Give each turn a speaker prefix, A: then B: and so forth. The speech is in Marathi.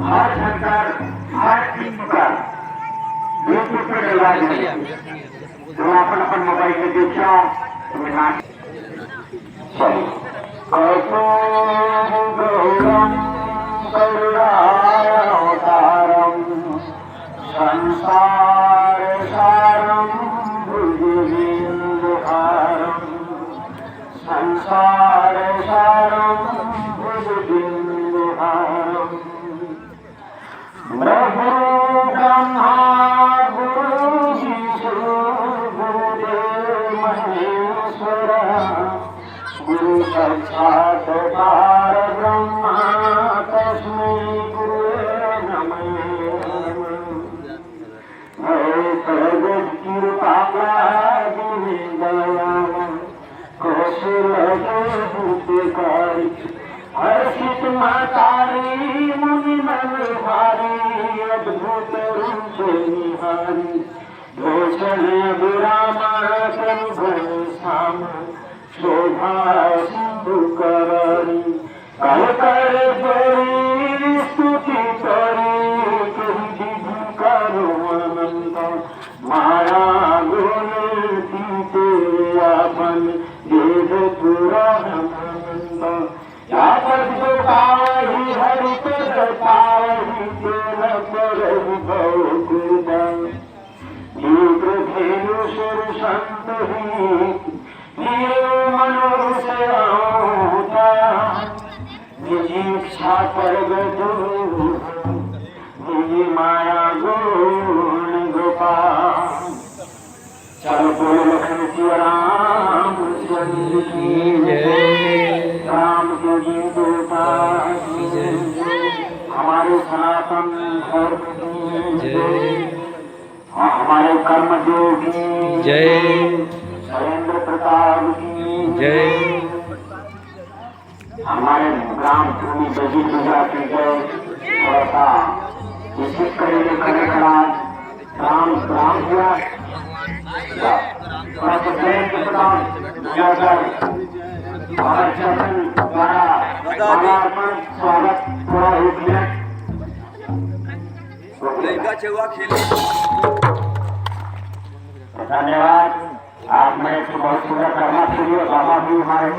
A: हाथ शंकर हाथ पुकार यूट्यूब पे डलवा दिए तो अपन अपन मोबाइल में देखा तुम्हें नाच चलो गौरम करुणावतारम संसार सारम भुजगेन्द्रहारम संसार सारम भुजगेन्द्रहारम प्रभु ब्रह्मा गुरु विष्णु गुरुदेव महेश्वर गुरु साक्षात् परब्रह्म तस्मै गुरुवे नमः। प्रगट कृपा कौशलकारी हर्षित मातारी मुनि मनोहारी अद्भुत रूप निहारी भूषण विरामा श्याम शोभा सिंधु करी कल कर जोरी स्तुति करी विधि करो अनंत माया गुण पीते अपन देव पुराण यापद पावहि हरि पद पावहि तेन परहि भवकुदं युग धेनु सुर संत ही मनुष्यता विजीक्षा प्रगत विजी माया गुण गोपाल चलो बोलो लक्ष्मी श्री राम चंद्र की जय राम के जी देवता की जय हमारे सनातन धर्म की जय हमारे कर्म देव की जय नरेंद्र प्रताप की जय हमारे ग्राम भूमि बजी पूजा की जय थोड़ा सा विशिष्ट करेंगे खड़े खड़ा राम राम हुआ थोड़ा सा जय के प्रताप जाकर हमारे शासन द्वारा माल्यार्पण स्वागत थोड़ा 1 मिनट धन्यवाद। आपने तो बहुत सुंदर करना शुरू बाबा भी हमारे